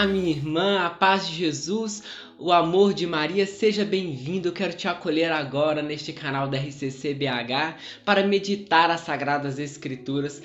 Olá, minha irmã, a paz de Jesus, o amor de Maria, seja bem-vindo. Eu quero te acolher agora neste canal da RCC BH para meditar as Sagradas Escrituras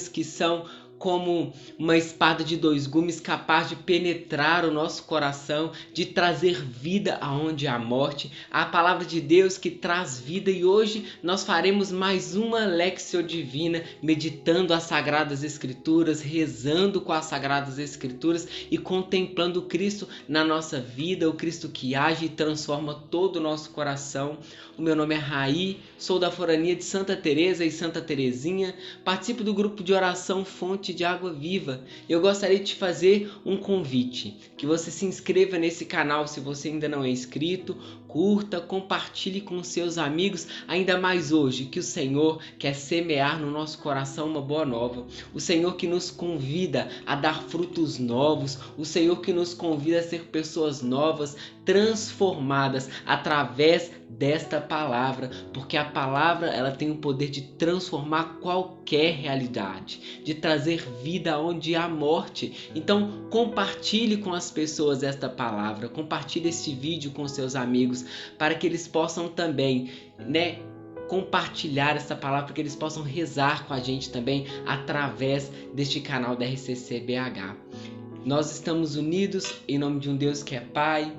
que são como uma espada de dois gumes capaz de penetrar o nosso coração, de trazer vida aonde há morte, a palavra de Deus que traz vida. E hoje nós faremos mais uma Lectio Divina, meditando as Sagradas Escrituras, rezando com as Sagradas Escrituras e contemplando Cristo na nossa vida, o Cristo que age e transforma todo o nosso coração. O meu nome é Raí, sou da forania de Santa Teresa e Santa Terezinha, participo do grupo de oração Fonte de Água Viva. Eu gostaria de te fazer um convite, que você se inscreva nesse canal se você ainda não é inscrito, curta, compartilhe com seus amigos, ainda mais hoje que o Senhor quer semear no nosso coração uma boa nova. O Senhor que nos convida a dar frutos novos, o Senhor que nos convida a ser pessoas novas, transformadas através desta palavra, porque a palavra ela tem o poder de transformar qualquer realidade, de trazer vida onde há morte. Então compartilhe com as pessoas esta palavra, compartilhe este vídeo com seus amigos, para que eles possam também, compartilhar essa palavra, para que eles possam rezar com a gente também através deste canal da RCC BH. Nós estamos unidos em nome de um Deus que é Pai,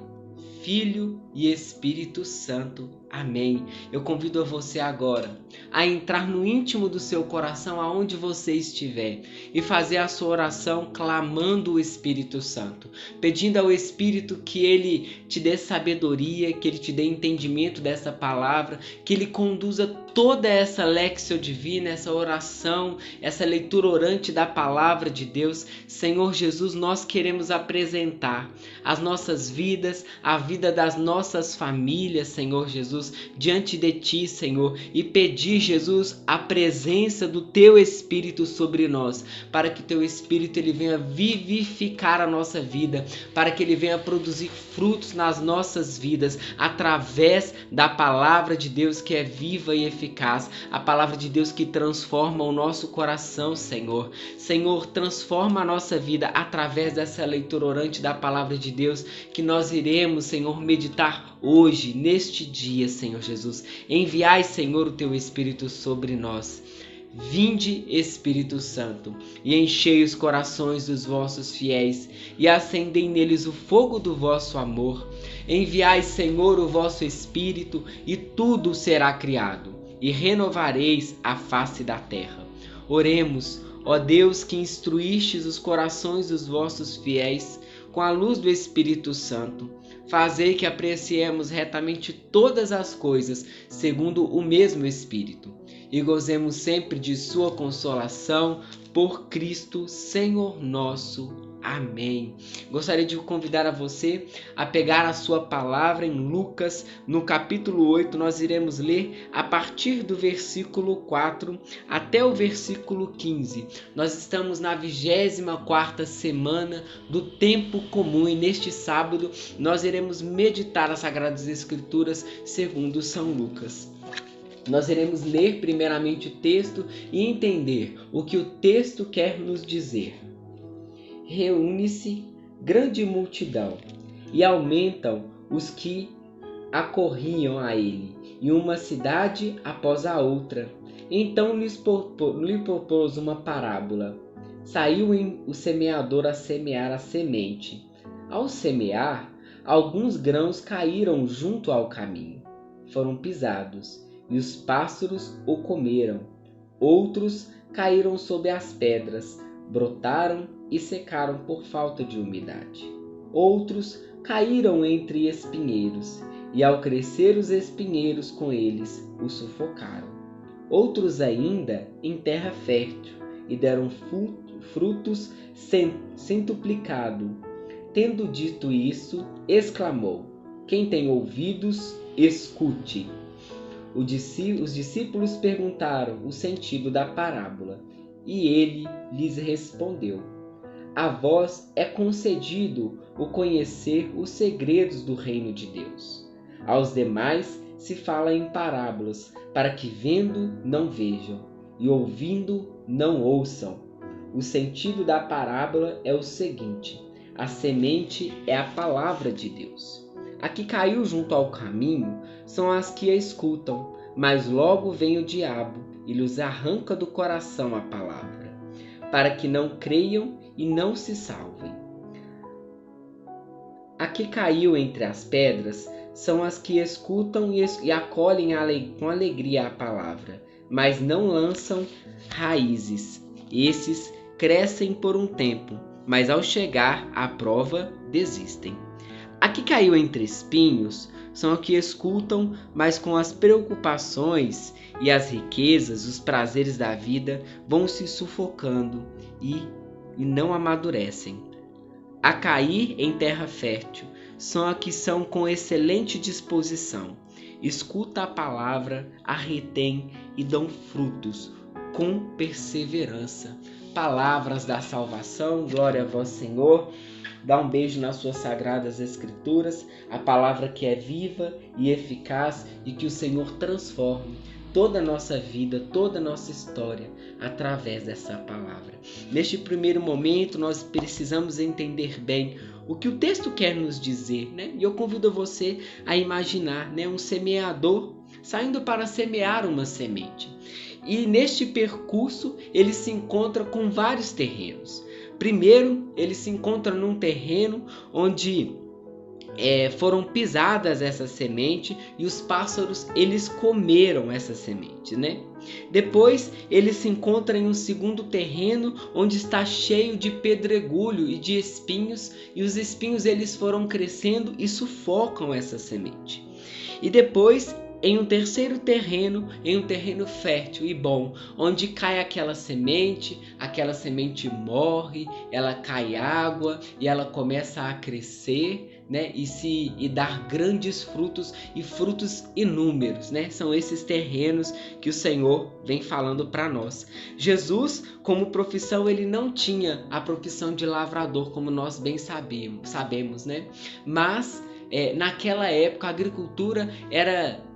Filho e Espírito Santo. Amém. Eu convido a você agora a entrar no íntimo do seu coração, aonde você estiver, e fazer a sua oração clamando o Espírito Santo, pedindo ao Espírito que ele te dê sabedoria, que ele te dê entendimento dessa palavra, que ele conduza toda essa Lectio Divina, essa oração, essa leitura orante da palavra de Deus. Senhor Jesus, nós queremos apresentar as nossas vidas, a vida das nossas famílias, Senhor Jesus, diante de Ti, Senhor, e pedir, Jesus, a presença do Teu Espírito sobre nós, para que Teu Espírito ele venha vivificar a nossa vida, para que ele venha produzir frutos nas nossas vidas, através da palavra de Deus que é viva e eficaz, a palavra de Deus que transforma o nosso coração, Senhor. Senhor, transforma a nossa vida através dessa leitura orante da palavra de Deus, que nós iremos, Senhor, meditar hoje, neste dia, Senhor Jesus. Enviai, Senhor, o Teu Espírito sobre nós. Vinde, Espírito Santo, e enchei os corações dos vossos fiéis, e acendei neles o fogo do vosso amor. Enviai, Senhor, o vosso Espírito, e tudo será criado, e renovareis a face da terra. Oremos, ó Deus, que instruístes os corações dos vossos fiéis com a luz do Espírito Santo. Fazei que apreciemos retamente todas as coisas segundo o mesmo Espírito, e gozemos sempre de sua consolação, por Cristo Senhor nosso. Amém. Gostaria de convidar a você a pegar a sua palavra em Lucas, no capítulo 8, nós iremos ler a partir do versículo 4 até o versículo 15. Nós estamos na 24ª semana do tempo comum e neste sábado nós iremos meditar as Sagradas Escrituras segundo São Lucas. Nós iremos ler primeiramente o texto e entender o que o texto quer nos dizer. Reúne-se grande multidão e aumentam os que acorriam a ele, e uma cidade após a outra. Então lhe propôs uma parábola. Saiu o semeador a semear a semente. Ao semear, alguns grãos caíram junto ao caminho. Foram pisados, e os pássaros o comeram. Outros caíram sob as pedras, brotaram e secaram por falta de umidade. Outros caíram entre espinheiros, e ao crescer os espinheiros com eles, os sufocaram. Outros ainda em terra fértil, e deram frutos centuplicado. Tendo dito isso, exclamou: quem tem ouvidos, escute. Os discípulos perguntaram o sentido da parábola, e ele lhes respondeu: a vós é concedido o conhecer os segredos do reino de Deus. Aos demais se fala em parábolas, para que vendo não vejam, e ouvindo não ouçam. O sentido da parábola é o seguinte: a semente é a palavra de Deus. A que caiu junto ao caminho são as que a escutam, mas logo vem o diabo e lhes arranca do coração a palavra, para que não creiam e não se salvem. A que caiu entre as pedras são as que escutam e acolhem com alegria a palavra, mas não lançam raízes. Esses crescem por um tempo, mas ao chegar à prova desistem. A que caiu entre espinhos são as que escutam, mas com as preocupações e as riquezas, os prazeres da vida vão se sufocando e não amadurecem. A cair em terra fértil são as que são com excelente disposição, escuta a palavra, a retém e dão frutos com perseverança. Palavras da salvação, glória a vós, Senhor. Dá um beijo nas suas sagradas escrituras, a palavra que é viva e eficaz e que o Senhor transforme toda a nossa vida, toda a nossa história através dessa palavra. Neste primeiro momento, nós precisamos entender bem o que o texto quer nos dizer, né? E eu convido você a imaginar, né, um semeador saindo para semear uma semente. E neste percurso, ele se encontra com vários terrenos. Primeiro, ele se encontra num terreno onde foram pisadas essa semente e os pássaros eles comeram essa semente, né? Depois ele se encontra em um segundo terreno onde está cheio de pedregulho e de espinhos, e os espinhos eles foram crescendo e sufocam essa semente. E depois em um terceiro terreno, em um terreno fértil e bom, onde cai aquela semente morre, ela cai água e ela começa a crescer, né? E dar grandes frutos e frutos inúmeros, né? São esses terrenos que o Senhor vem falando para nós. Jesus, como profissão, ele não tinha a profissão de lavrador, como nós bem sabemos, né? Mas naquela época a agricultura era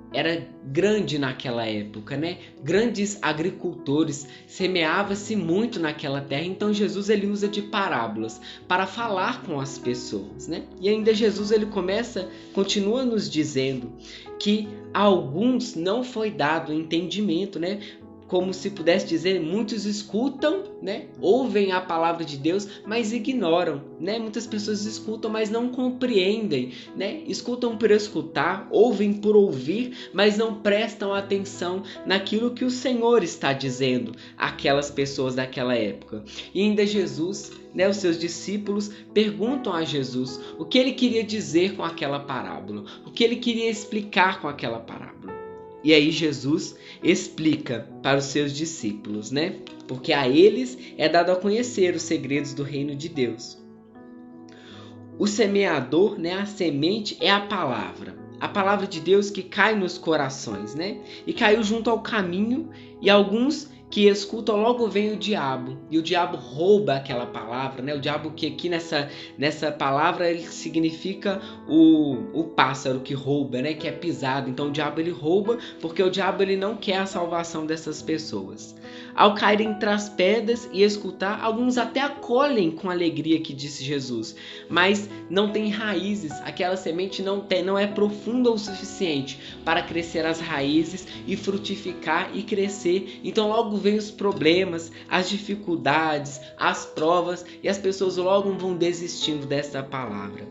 grande naquela época, né? Grandes agricultores, semeava-se muito naquela terra. Então Jesus ele usa de parábolas para falar com as pessoas, né? E ainda Jesus ele continua nos dizendo que a alguns não foi dado entendimento, né? Como se pudesse dizer, muitos escutam, né? Ouvem a palavra de Deus, mas ignoram, né? Muitas pessoas escutam, mas não compreendem, né? Escutam por escutar, ouvem por ouvir, mas não prestam atenção naquilo que o Senhor está dizendo àquelas pessoas daquela época. E ainda Jesus, né, os seus discípulos perguntam a Jesus o que ele queria dizer com aquela parábola, o que ele queria explicar com aquela parábola. E aí Jesus explica para os seus discípulos, né? Porque a eles é dado a conhecer os segredos do reino de Deus. O semeador, né? A semente é a palavra de Deus que cai nos corações, né? E caiu junto ao caminho, e alguns que escutam logo vem o diabo, e o diabo rouba aquela palavra, né? O diabo que aqui nessa palavra ele significa o pássaro que rouba, né? Que é pisado. Então o diabo ele rouba porque o diabo ele não quer a salvação dessas pessoas. Ao cair entre as pedras e escutar, alguns até acolhem com alegria, que disse Jesus, mas não tem raízes. Aquela semente não é profunda o suficiente para crescer as raízes e frutificar e crescer. Então logo vem os problemas, as dificuldades, as provas, e as pessoas logo vão desistindo dessa palavra.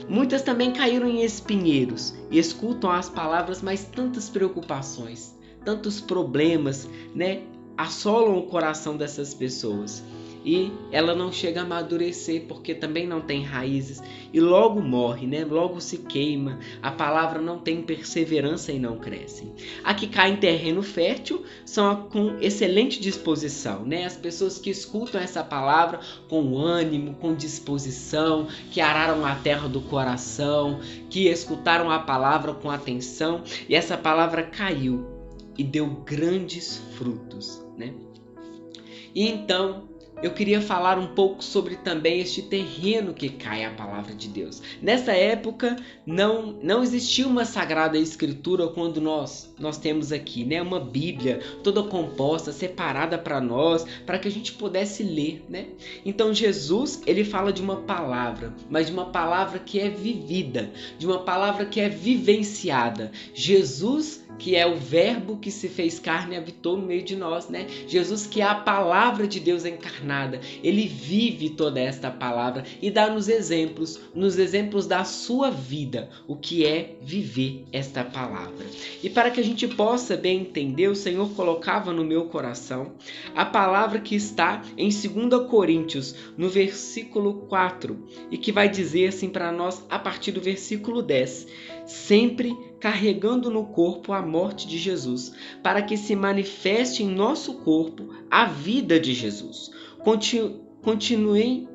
Muitas também caíram em espinheiros e escutam as palavras, mas tantas preocupações, tantos problemas, né? Assolam o coração dessas pessoas, e ela não chega a amadurecer porque também não tem raízes e logo morre, né? Logo se queima, a palavra não tem perseverança e não cresce. A que cai em terreno fértil são com excelente disposição, né? As pessoas que escutam essa palavra com ânimo, com disposição, que araram a terra do coração, que escutaram a palavra com atenção, e essa palavra caiu e deu grandes frutos, né? E então eu queria falar um pouco sobre também este terreno que cai a palavra de Deus. Nessa época não existia uma sagrada escritura quando nós temos aqui, né, uma Bíblia toda composta, separada para nós, para que a gente pudesse ler, né? Então Jesus, ele fala de uma palavra, mas de uma palavra que é vivida, de uma palavra que é vivenciada. Jesus, que é o verbo que se fez carne e habitou no meio de nós, né? Jesus, que é a palavra de Deus encarnada, ele vive toda esta palavra e dá nos exemplos da sua vida, o que é viver esta palavra. E para que a gente possa bem entender, o Senhor colocava no meu coração a palavra que está em 2 Coríntios, no versículo 4, e que vai dizer assim para nós a partir do versículo 10: sempre carregando no corpo a morte de Jesus, para que se manifeste em nosso corpo a vida de Jesus. Continue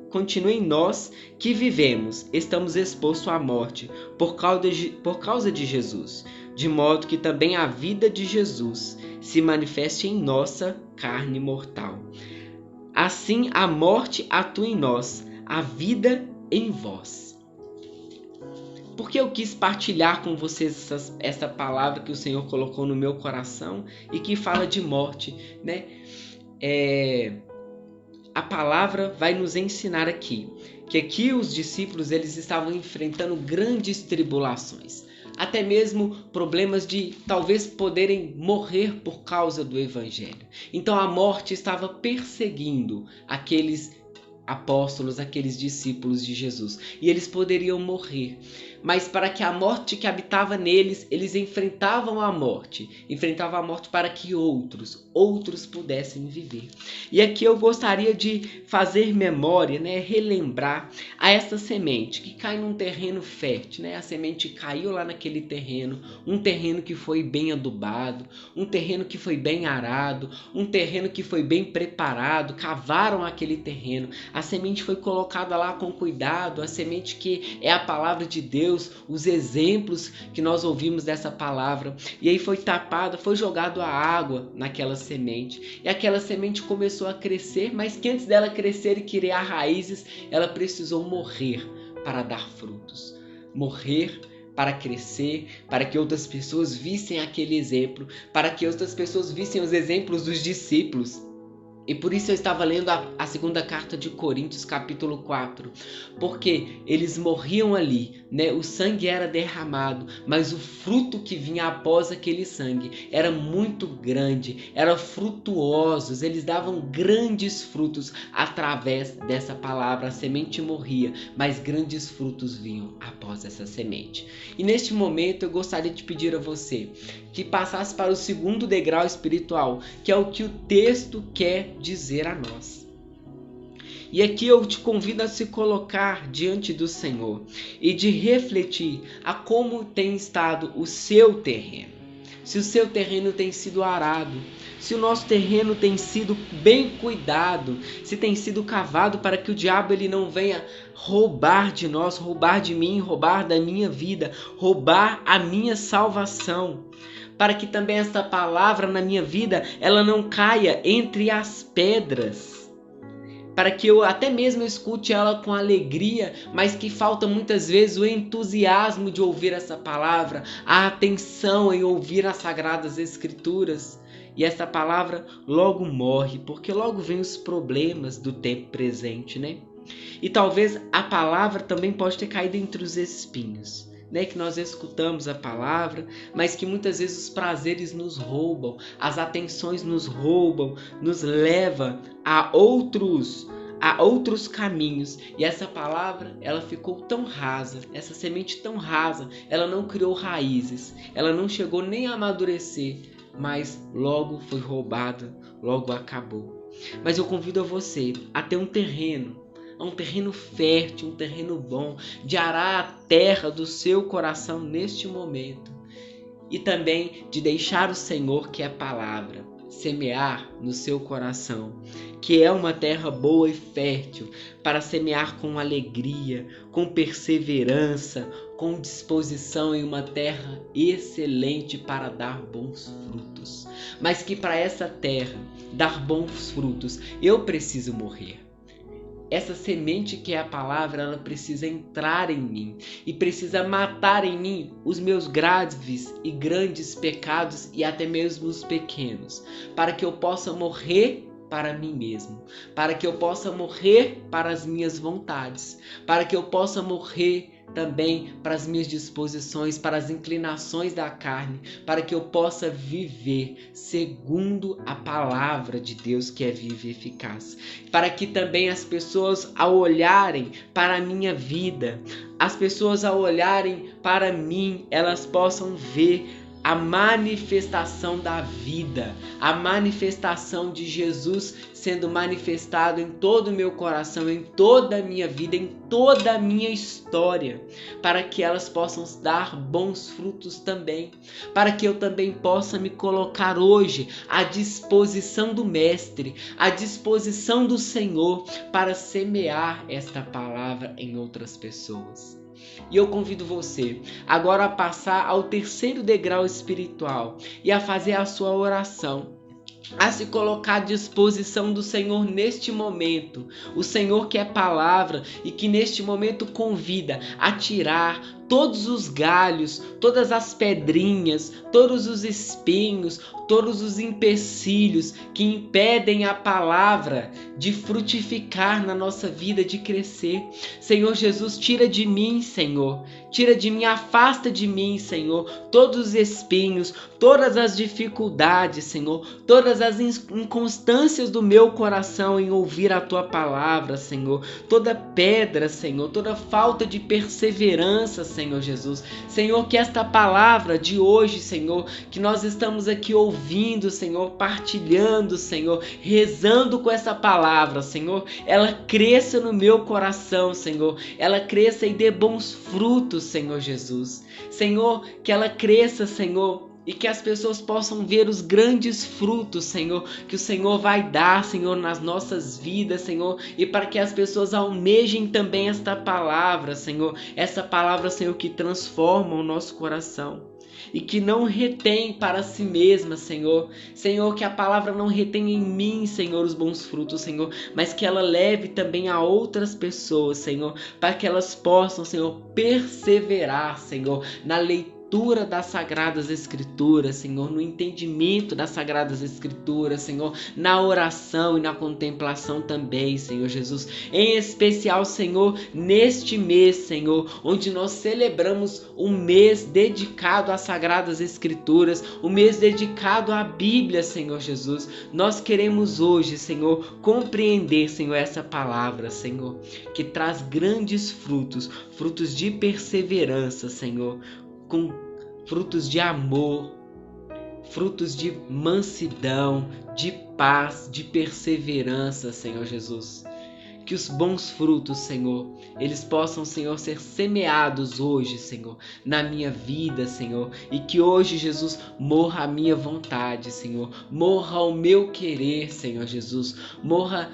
em nós que vivemos, estamos expostos à morte por causa de Jesus, de modo que também a vida de Jesus se manifeste em nossa carne mortal. Assim a morte atua em nós, a vida em vós. Porque eu quis partilhar com vocês essa palavra que o Senhor colocou no meu coração e que fala de morte, né? A palavra vai nos ensinar aqui que aqui os discípulos eles estavam enfrentando grandes tribulações, até mesmo problemas de talvez poderem morrer por causa do evangelho. Então a morte estava perseguindo aqueles apóstolos, aqueles discípulos de Jesus, e eles poderiam morrer. Mas para que a morte que habitava neles, eles enfrentavam a morte para que outros pudessem viver. E aqui eu gostaria de fazer memória, né, relembrar a essa semente que cai num terreno fértil, né? A semente caiu lá naquele terreno, um terreno que foi bem adubado, um terreno que foi bem arado, um terreno que foi bem preparado, cavaram aquele terreno, a semente foi colocada lá com cuidado, a semente que é a palavra de Deus, os exemplos que nós ouvimos dessa palavra, e aí foi tapada, foi jogado a água naquela semente, e aquela semente começou a crescer, mas que antes dela crescer e criar raízes, ela precisou morrer para dar frutos, morrer para crescer, para que outras pessoas vissem aquele exemplo, para que outras pessoas vissem os exemplos dos discípulos. E por isso eu estava lendo a segunda carta de Coríntios, capítulo 4, porque eles morriam ali, né? O sangue era derramado, mas o fruto que vinha após aquele sangue era muito grande, eram frutuosos, eles davam grandes frutos através dessa palavra. A semente morria, mas grandes frutos vinham após essa semente. E neste momento eu gostaria de pedir a você que passasse para o segundo degrau espiritual, que é o que o texto quer dizer a nós. E aqui eu te convido a se colocar diante do Senhor e de refletir a como tem estado o seu terreno. Se o seu terreno tem sido arado, se o nosso terreno tem sido bem cuidado, se tem sido cavado para que o diabo ele não venha roubar de nós, roubar de mim, roubar da minha vida, roubar a minha salvação. Para que também esta palavra na minha vida, ela não caia entre as pedras. Para que eu até mesmo escute ela com alegria, mas que falta muitas vezes o entusiasmo de ouvir essa palavra, a atenção em ouvir as Sagradas Escrituras. E essa palavra logo morre, porque logo vem os problemas do tempo presente, né? E talvez a palavra também pode ter caído entre os espinhos. Né, que nós escutamos a palavra, mas que muitas vezes os prazeres nos roubam, as atenções nos roubam, nos leva a outros caminhos. E essa palavra, ela ficou tão rasa, essa semente tão rasa, ela não criou raízes, ela não chegou nem a amadurecer, mas logo foi roubada, logo acabou. Mas eu convido a você a ter um terreno fértil, um terreno bom, de arar a terra do seu coração neste momento. E também de deixar o Senhor, que é a palavra, semear no seu coração, que é uma terra boa e fértil para semear com alegria, com perseverança, com disposição, em uma terra excelente para dar bons frutos. Mas que para essa terra dar bons frutos, eu preciso morrer. Essa semente que é a palavra, ela precisa entrar em mim e precisa matar em mim os meus graves e grandes pecados e até mesmo os pequenos, para que eu possa morrer para mim mesmo, para que eu possa morrer para as minhas vontades, para que eu possa morrer também para as minhas disposições, para as inclinações da carne, para que eu possa viver segundo a palavra de Deus, que é viva e eficaz. Para que também as pessoas, ao olharem para a minha vida, as pessoas ao olharem para mim, elas possam ver a manifestação da vida, a manifestação de Jesus sendo manifestado em todo o meu coração, em toda a minha vida, em toda a minha história, para que elas possam dar bons frutos também, para que eu também possa me colocar hoje à disposição do Mestre, à disposição do Senhor, para semear esta palavra em outras pessoas. E eu convido você agora a passar ao terceiro degrau espiritual e a fazer a sua oração, a se colocar à disposição do Senhor neste momento. O Senhor que é palavra e que neste momento convida a tirar todos os galhos, todas as pedrinhas, todos os espinhos, todos os empecilhos que impedem a palavra de frutificar na nossa vida, de crescer. Senhor Jesus, tira de mim, Senhor. Tira de mim, afasta de mim, Senhor, todos os espinhos, todas as dificuldades, Senhor, todas as inconstâncias do meu coração em ouvir a Tua palavra, Senhor, toda pedra, Senhor, toda falta de perseverança, Senhor Jesus. Senhor, que esta palavra de hoje, Senhor, que nós estamos aqui ouvindo, Senhor, partilhando, Senhor, rezando com essa palavra, Senhor, ela cresça no meu coração, Senhor, ela cresça e dê bons frutos, Senhor Jesus. Senhor, que ela cresça, Senhor, e que as pessoas possam ver os grandes frutos, Senhor, que o Senhor vai dar, Senhor, nas nossas vidas, Senhor, e para que as pessoas almejem também esta palavra, Senhor, essa palavra, Senhor, que transforma o nosso coração e que não retém para si mesma, Senhor. Senhor, que a palavra não retém em mim, Senhor, os bons frutos, Senhor, mas que ela leve também a outras pessoas, Senhor, para que elas possam, Senhor, perseverar, Senhor, na leitura das Sagradas Escrituras, Senhor, no entendimento das Sagradas Escrituras, Senhor, na oração e na contemplação também, Senhor Jesus. Em especial, Senhor, neste mês, Senhor, onde nós celebramos um mês dedicado às Sagradas Escrituras, um mês dedicado à Bíblia, Senhor Jesus. Nós queremos hoje, Senhor, compreender, Senhor, essa palavra, Senhor, que traz grandes frutos, frutos de perseverança, Senhor, com frutos de amor, frutos de mansidão, de paz, de perseverança, Senhor Jesus. Que os bons frutos, Senhor, eles possam, Senhor, ser semeados hoje, Senhor, na minha vida, Senhor, e que hoje, Jesus, morra a minha vontade, Senhor, morra o meu querer, Senhor Jesus, morra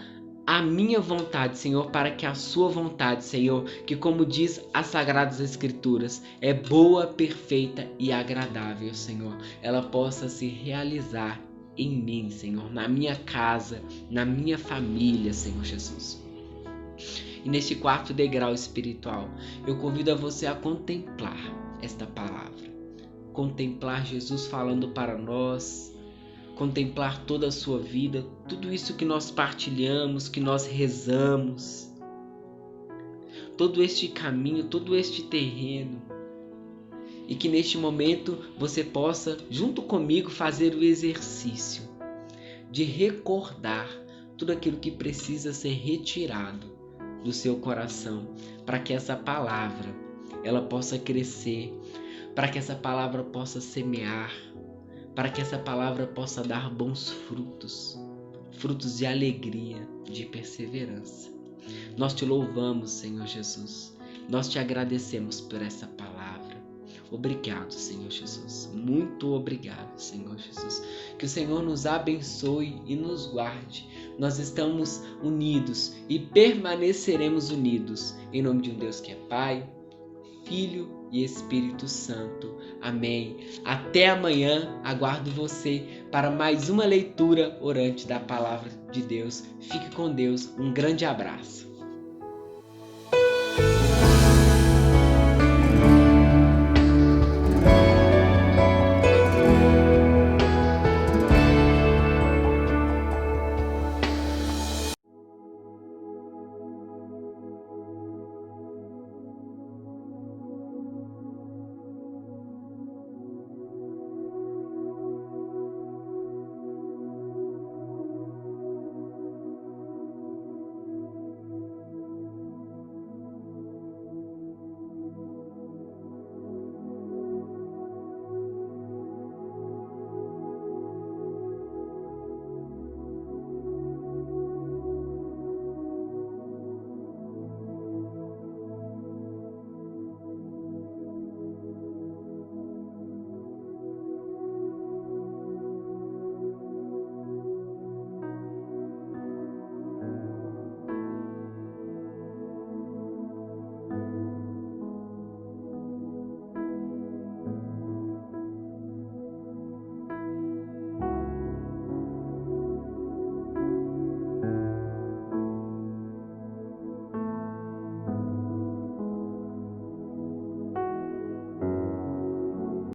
a minha vontade, Senhor, para que a sua vontade, Senhor, que como diz as Sagradas Escrituras, é boa, perfeita e agradável, Senhor, ela possa se realizar em mim, Senhor, na minha casa, na minha família, Senhor Jesus. E neste quarto degrau espiritual, eu convido a você a contemplar esta palavra, contemplar Jesus falando para nós, contemplar toda a sua vida, tudo isso que nós partilhamos, que nós rezamos, todo este caminho, todo este terreno, e que neste momento você possa, junto comigo, fazer o exercício de recordar tudo aquilo que precisa ser retirado do seu coração, para que essa palavra ela possa crescer, para que essa palavra possa semear, para que essa palavra possa dar bons frutos, frutos de alegria, de perseverança. Nós te louvamos, Senhor Jesus. Nós te agradecemos por essa palavra. Obrigado, Senhor Jesus. Muito obrigado, Senhor Jesus. Que o Senhor nos abençoe e nos guarde. Nós estamos unidos e permaneceremos unidos. Em nome de um Deus que é Pai, Filho e Espírito Santo. Amém. Até amanhã. Aguardo você para mais uma leitura orante da Palavra de Deus. Fique com Deus. Um grande abraço.